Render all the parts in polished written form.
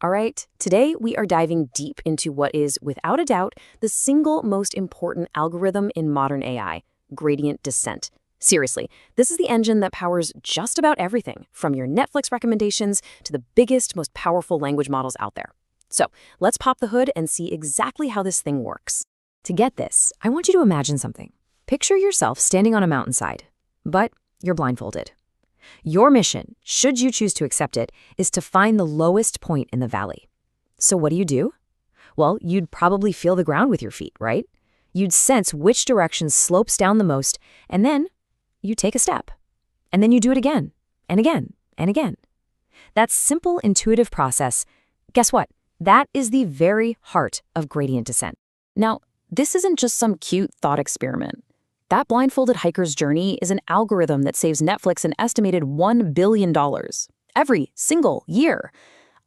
All right, today we are diving deep into what is, without a doubt, the single most important algorithm in modern AI, gradient descent. Seriously, this is the engine that powers just about everything, from your Netflix recommendations to the biggest, most powerful language models out there. So let's pop the hood and see exactly how this thing works. To get this, I want you to imagine something. Picture yourself standing on a mountainside, but you're blindfolded. Your mission, should you choose to accept it, is to find the lowest point in the valley. So what do? Well, you'd probably feel the ground with your feet, right? You'd sense which direction slopes down the most, and then you take a step. And then you do it again, and again, and again. That simple, intuitive process, guess what? That is the very heart of gradient descent. Now, this isn't just some cute thought experiment. That blindfolded hiker's journey is an algorithm that saves Netflix an estimated $1 billion every single year,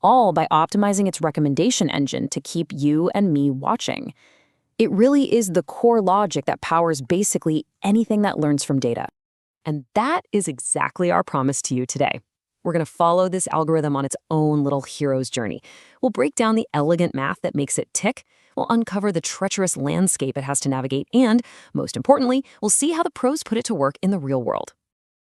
all by optimizing its recommendation engine to keep you and me watching. It really is the core logic that powers basically anything that learns from data. And that is exactly our promise to you today. We're going to follow this algorithm on its own little hero's journey. We'll break down the elegant math that makes it tick. We'll uncover the treacherous landscape it has to navigate, and, most importantly, we'll see how the pros put it to work in the real world.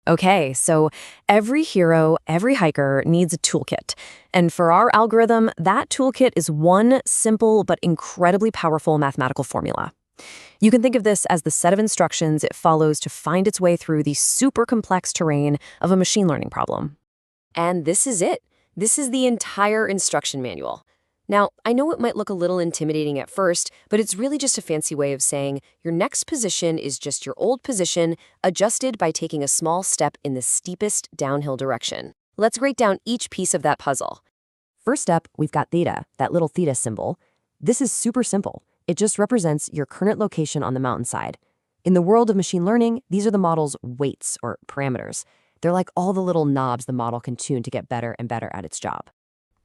Okay, so every hero, every hiker needs a toolkit. And for our algorithm, that toolkit is one simple but incredibly powerful mathematical formula. You can think of this as the set of instructions it follows to find its way through the super complex terrain of a machine learning problem. And this is it. This is the entire instruction manual. Now, I know it might look a little intimidating at first, but it's really just a fancy way of saying your next position is just your old position, adjusted by taking a small step in the steepest downhill direction. Let's break down each piece of that puzzle. First up, we've got theta, that little theta symbol. This is super simple. It just represents your current location on the mountainside. In the world of machine learning, these are the model's weights or parameters. They're like all the little knobs the model can tune to get better and better at its job.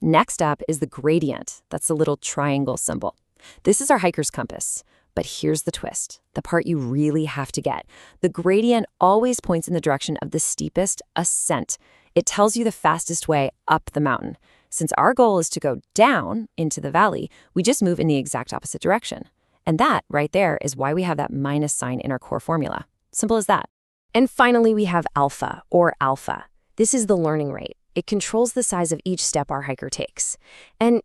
Next up is the gradient. That's the little triangle symbol. This is our hiker's compass. But here's the twist, the part you really have to get. The gradient always points in the direction of the steepest ascent. It tells you the fastest way up the mountain. Since our goal is to go down into the valley, we just move in the exact opposite direction. And that right there is why we have that minus sign in our core formula. Simple as that. And finally, we have alpha, or alpha. This is the learning rate. It controls the size of each step our hiker takes. And,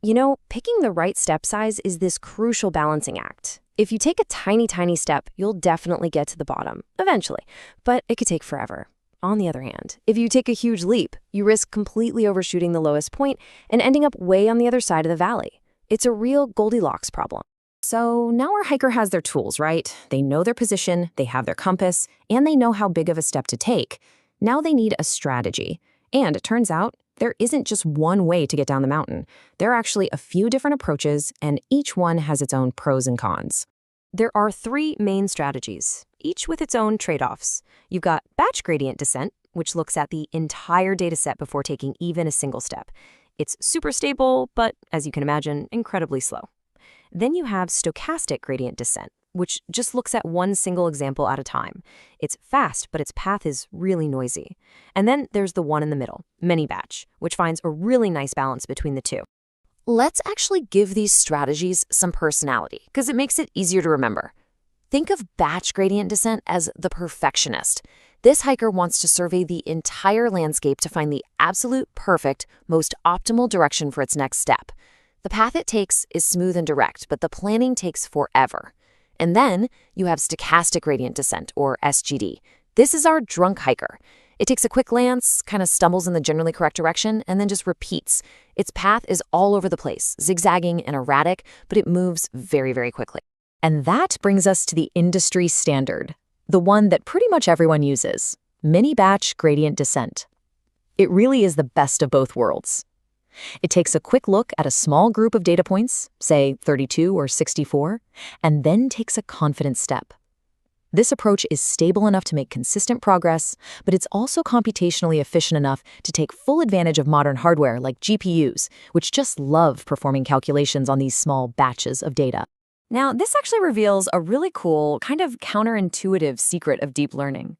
picking the right step size is this crucial balancing act. If you take a tiny, tiny step, you'll definitely get to the bottom, eventually. But it could take forever. On the other hand, if you take a huge leap, you risk completely overshooting the lowest point and ending up way on the other side of the valley. It's a real Goldilocks problem. So now our hiker has their tools, right? They know their position, they have their compass, and they know how big of a step to take. Now they need a strategy. And it turns out there isn't just one way to get down the mountain. There are actually a few different approaches, and each one has its own pros and cons. There are three main strategies, each with its own trade-offs. You've got batch gradient descent, which looks at the entire dataset before taking even a single step. It's super stable, but as you can imagine, incredibly slow. Then you have stochastic gradient descent, which just looks at one single example at a time. It's fast, but its path is really noisy. And then there's the one in the middle, mini batch, which finds a really nice balance between the two. Let's actually give these strategies some personality, because it makes it easier to remember. Think of batch gradient descent as the perfectionist. This hiker wants to survey the entire landscape to find the absolute perfect, most optimal direction for its next step. The path it takes is smooth and direct, but the planning takes forever. And then you have stochastic gradient descent, or SGD. This is our drunk hiker. It takes a quick glance, kind of stumbles in the generally correct direction, and then just repeats. Its path is all over the place, zigzagging and erratic, but it moves very, very quickly. And that brings us to the industry standard, the one that pretty much everyone uses, mini batch gradient descent. It really is the best of both worlds. It takes a quick look at a small group of data points, say 32 or 64, and then takes a confident step. This approach is stable enough to make consistent progress, but it's also computationally efficient enough to take full advantage of modern hardware like GPUs, which just love performing calculations on these small batches of data. Now, this actually reveals a really cool, kind of counterintuitive secret of deep learning.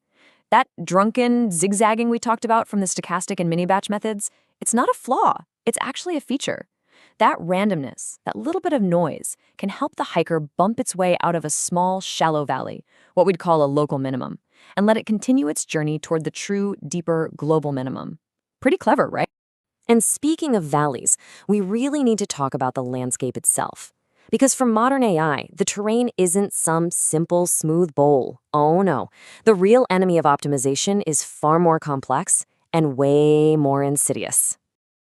That drunken zigzagging we talked about from the stochastic and mini-batch methods, it's not a flaw. It's actually a feature. That randomness, that little bit of noise, can help the hiker bump its way out of a small, shallow valley, what we'd call a local minimum, and let it continue its journey toward the true, deeper, global minimum. Pretty clever, right? And speaking of valleys, we really need to talk about the landscape itself. Because for modern AI, the terrain isn't some simple, smooth bowl. Oh no. The real enemy of optimization is far more complex and way more insidious.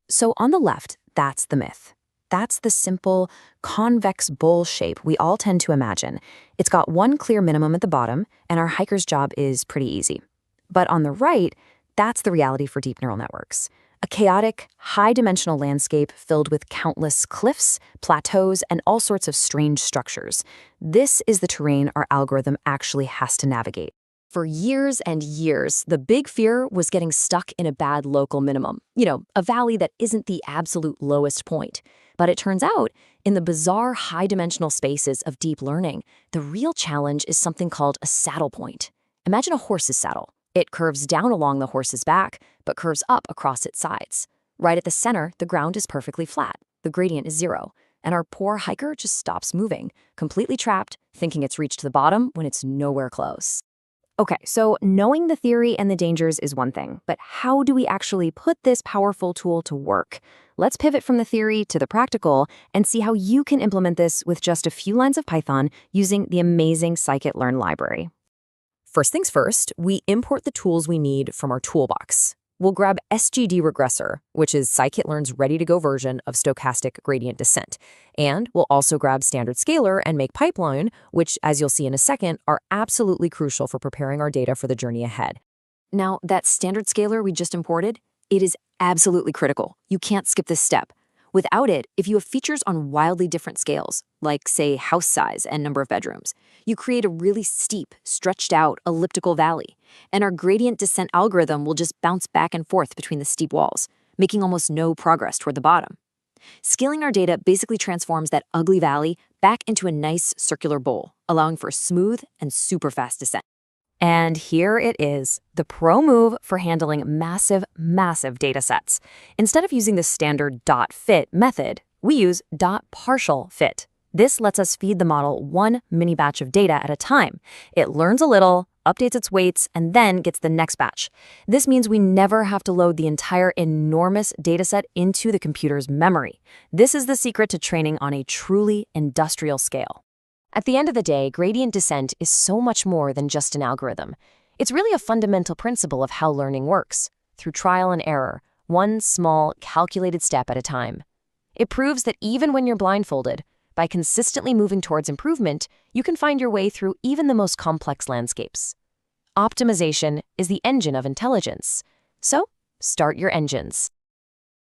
So on the left, that's the myth. That's the simple, convex bowl shape we all tend to imagine. It's got one clear minimum at the bottom, and our hiker's job is pretty easy. But on the right, that's the reality for deep neural networks. A chaotic, high-dimensional landscape filled with countless cliffs, plateaus, and all sorts of strange structures. This is the terrain our algorithm actually has to navigate. For years and years, the big fear was getting stuck in a bad local minimum. A valley that isn't the absolute lowest point. But it turns out, in the bizarre high-dimensional spaces of deep learning, the real challenge is something called a saddle point. Imagine a horse's saddle. It curves down along the horse's back, but curves up across its sides. Right at the center, the ground is perfectly flat. The gradient is 0. And our poor hiker just stops moving, completely trapped, thinking it's reached the bottom when it's nowhere close. Okay, so knowing the theory and the dangers is one thing, but how do we actually put this powerful tool to work? Let's pivot from the theory to the practical and see how you can implement this with just a few lines of Python using the amazing Scikit-learn library. First things first, we import the tools we need from our toolbox. We'll grab SGDRegressor, which is Scikit-learn's ready-to-go version of stochastic gradient descent. And we'll also grab StandardScaler and MakePipeline, which, as you'll see in a second, are absolutely crucial for preparing our data for the journey ahead. Now, that StandardScaler we just imported, it is absolutely critical. You can't skip this step. Without it, if you have features on wildly different scales, like, say, house size and number of bedrooms, you create a really steep, stretched-out, elliptical valley, and our gradient descent algorithm will just bounce back and forth between the steep walls, making almost no progress toward the bottom. Scaling our data basically transforms that ugly valley back into a nice circular bowl, allowing for a smooth and super fast descent. And here it is, the pro move for handling massive, massive data sets. Instead of using the standard .fit method, we use .partialFit. This lets us feed the model one mini batch of data at a time. It learns a little, updates its weights, and then gets the next batch. This means we never have to load the entire enormous dataset into the computer's memory. This is the secret to training on a truly industrial scale. At the end of the day, gradient descent is so much more than just an algorithm. It's really a fundamental principle of how learning works, through trial and error, one small, calculated step at a time. It proves that even when you're blindfolded, by consistently moving towards improvement, you can find your way through even the most complex landscapes. Optimization is the engine of intelligence. So, start your engines.